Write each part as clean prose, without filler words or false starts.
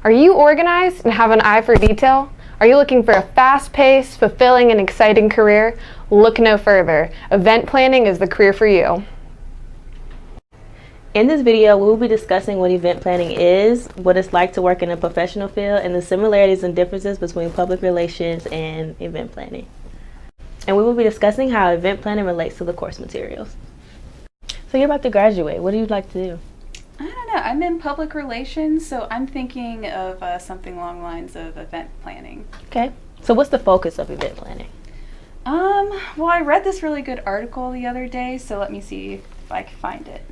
Are you organized and have an eye for detail? Are you looking for a fast-paced, fulfilling, and exciting career? Look no further. Event planning is the career for you. In this video, we will be discussing what event planning is, what it's like to work in a professional field, and the similarities and differences between public relations and event planning. And we will be discussing how event planning relates to the course materials. So you're about to graduate. What do you like to do? I don't know. I'm in public relations, so I'm thinking of something along the lines of event planning. Okay. So what's the focus of event planning? Well, I read this really good article the other day, so let me see if I can find it.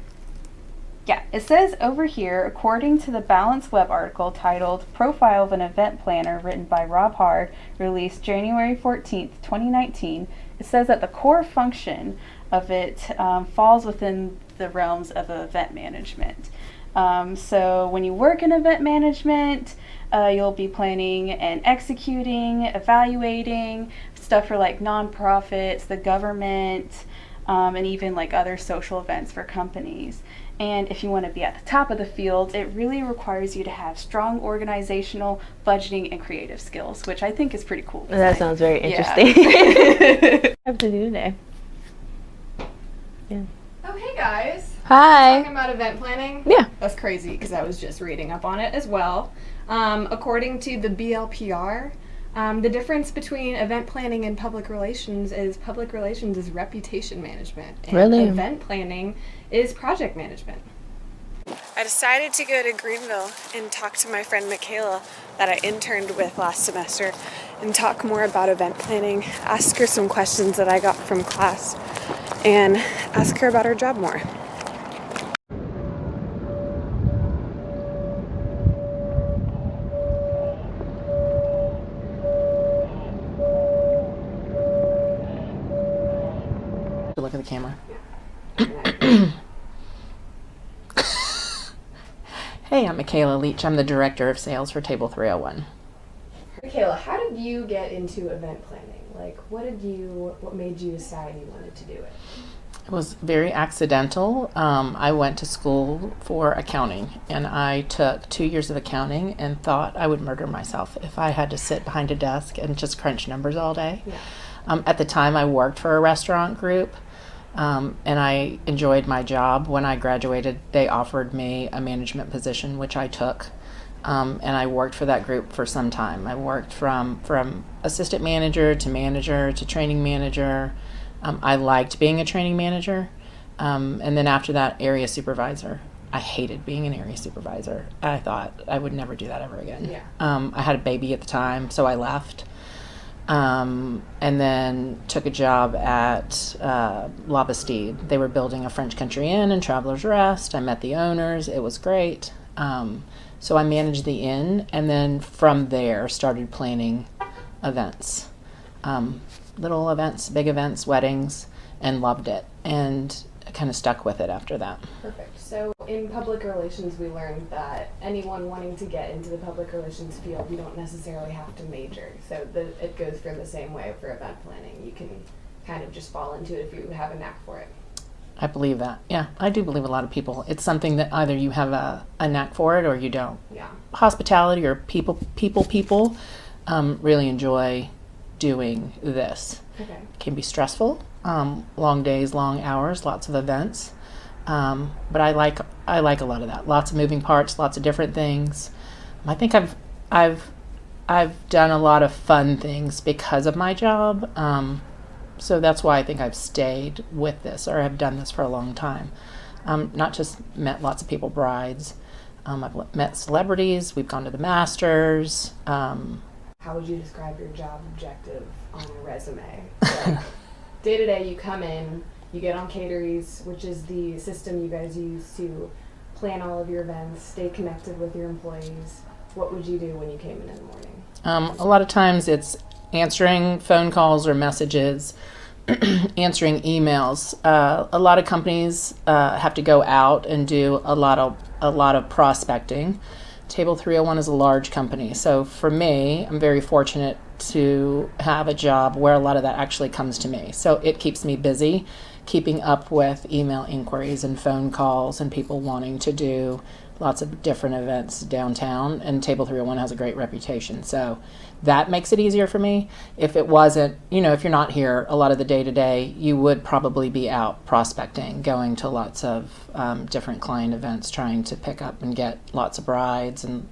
Yeah, it says over here, according to the Balance Web article titled Profile of an Event Planner, written by Rob Hard, released January 14th, 2019, it says that the core function of it falls within the realms of event management. So when you work in event management, you'll be planning and executing, evaluating stuff for like nonprofits, the government, and even like other social events for companies. And if you want to be at the top of the field, it really requires you to have strong organizational, budgeting, and creative skills, which I think is pretty cool. That sounds very interesting. What do you have to do today? Yeah. Oh, hey guys. Hi. Talking about event planning? Yeah. That's crazy because I was just reading up on it as well. According to the BLPR, the difference between event planning and public relations is reputation management. And Really? Event planning is project management. I decided to go to Greenville and talk to my friend Michaela that I interned with last semester and talk more about event planning, ask her some questions that I got from class, and ask her about her job more. Look at the camera. Hey, I'm Michaela Leach. I'm the Director of Sales for Table 301. Michaela, how did you get into event planning? Like, what made you decide you wanted to do it? It was very accidental. I went to school for accounting, and I took 2 years of accounting and thought I would murder myself if I had to sit behind a desk and just crunch numbers all day. Yeah. At the time, I worked for a restaurant group, and I enjoyed my job. When I graduated, they offered me a management position, which I took, and I worked for that group for some time. I worked from assistant manager to training manager. I liked being a training manager, and then after that, area supervisor. I hated being an area supervisor. I thought I would never do that ever again. Yeah. I had a baby at the time, so I left. And then took a job at La Bastide. They were building a French Country Inn and Travelers Rest. I met the owners. It was great. So I managed the inn, and then from there started planning events. Little events, big events, weddings, and loved it. And I kind of stuck with it after that. Perfect. So in public relations, we learned that anyone wanting to get into the public relations field, you don't necessarily have to major. So it goes for the same way for event planning. You can kind of just fall into it if you have a knack for it. I believe that. Yeah, I do believe a lot of people. It's something that either you have a knack for it or you don't. Yeah. Hospitality or people really enjoy doing this. Okay. It can be stressful, long days, long hours, lots of events. But I like a lot of that. Lots of moving parts, lots of different things. I think I've done a lot of fun things because of my job. So that's why I think I've stayed with this, or have done this for a long time. Not just met lots of people, brides. I've met celebrities. We've gone to the Masters. How would you describe your job objective on a resume? Like, day to day, you come in, you get on Cateries, which is the system you guys use to plan all of your events, stay connected with your employees. What would you do when you came in the morning? A lot of times it's answering phone calls or messages, answering emails. A lot of companies have to go out and do a lot of prospecting. Table 301 is a large company, so for me, I'm very fortunate to have a job where a lot of that actually comes to me. So it keeps me busy, keeping up with email inquiries and phone calls and people wanting to do lots of different events downtown, and Table 301 has a great reputation. So that makes it easier for me. If it wasn't, if you're not here a lot of the day-to-day, you would probably be out prospecting, going to lots of different client events, trying to pick up and get lots of brides and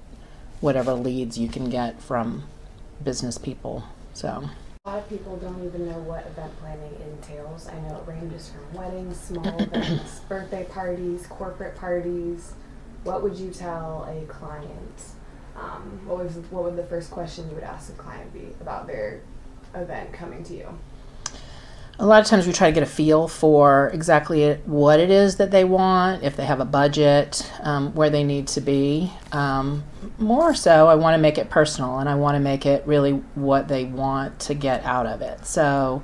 whatever leads you can get from business people. So a lot of people don't even know what event planning entails. I know it ranges from weddings, small events, birthday parties, corporate parties. What would you tell a client? What would the first question you would ask a client be about their event coming to you? A lot of times we try to get a feel for exactly what it is that they want, if they have a budget, where they need to be. More so, I want to make it personal, and I want to make it really what they want to get out of it. So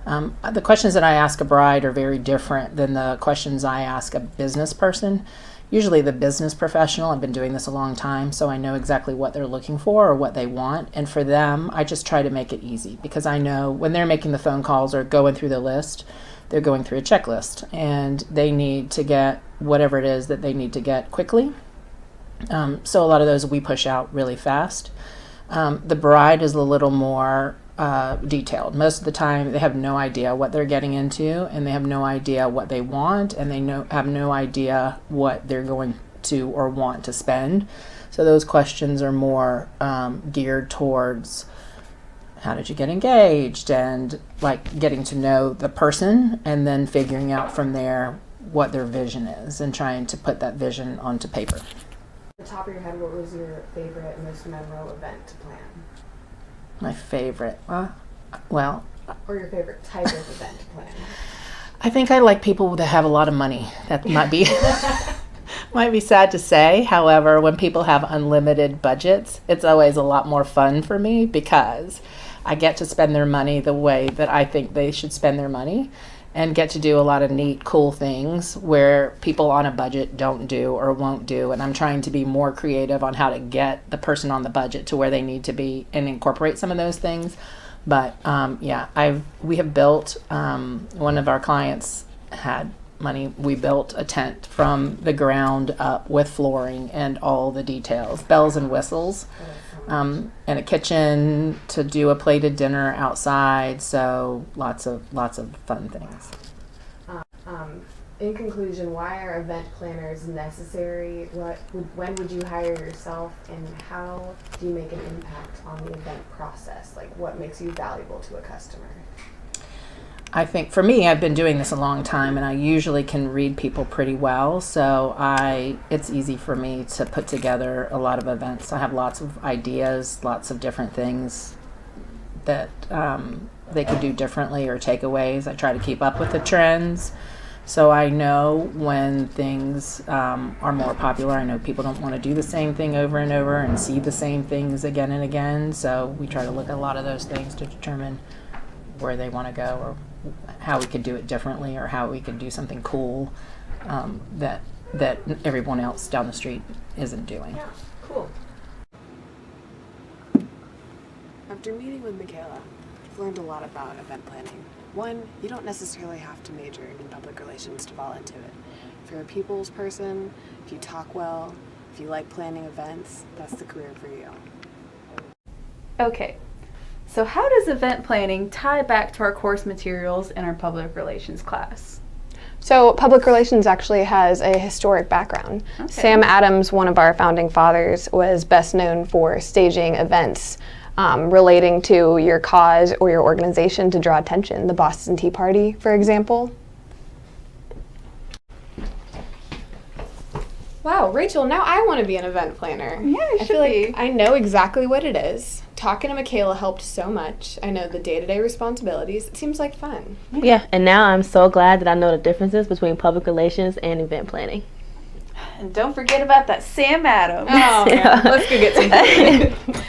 the questions that I ask a bride are very different than the questions I ask a business person. Usually the business professional, I've been doing this a long time, so I know exactly what they're looking for or what they want. And for them, I just try to make it easy, because I know when they're making the phone calls or going through the list, they're going through a checklist, and they need to get whatever it is that they need to get quickly. So a lot of those we push out really fast. The bride is a little more detailed. Most of the time they have no idea what they're getting into, and they have no idea what they want, and they have no idea what they're going to or want to spend. So those questions are more geared towards how did you get engaged, and like getting to know the person, and then figuring out from there what their vision is and trying to put that vision onto paper. At the top of your head, what was your favorite, most memorable event to plan? My favorite, Or your favorite type of event to plan? I think I like people that have a lot of money. That might be might be sad to say. However, when people have unlimited budgets, it's always a lot more fun for me, because I get to spend their money the way that I think they should spend their money, and get to do a lot of neat, cool things where people on a budget don't do or won't do. And I'm trying to be more creative on how to get the person on the budget to where they need to be and incorporate some of those things. But we have built, one of our clients had money. We built a tent from the ground up with flooring and all the details, bells and whistles, and a kitchen to do a plated dinner outside. So lots of fun things. In conclusion, why are event planners necessary? When would you hire yourself, and how do you make an impact on the event process? Like, what makes you valuable to a customer? I think for me, I've been doing this a long time, and I usually can read people pretty well. So it's easy for me to put together a lot of events. I have lots of ideas, lots of different things that they could do differently or takeaways. I try to keep up with the trends. So I know when things are more popular. I know people don't want to do the same thing over and over and see the same things again and again. So we try to look at a lot of those things to determine where they want to go, or how we could do it differently, or how we could do something cool that everyone else down the street isn't doing. Yeah, cool. After meeting with Michaela, I've learned a lot about event planning. One, you don't necessarily have to major in public relations to fall into it. If you're a people's person, if you talk well, if you like planning events, that's the career for you. Okay, so how does event planning tie back to our course materials in our public relations class? So public relations actually has a historic background. Okay. Sam Adams, one of our founding fathers, was best known for staging events relating to your cause or your organization to draw attention. The Boston Tea Party, for example. Wow, Rachel, now I want to be an event planner. Yeah, you I should feel like be. I know exactly what it is. Talking to Michaela helped so much. I know the day-to-day responsibilities. It seems like fun. Yeah, and now I'm so glad that I know the differences between public relations and event planning. And don't forget about that Sam Adams. Oh, man. Let's go get some food.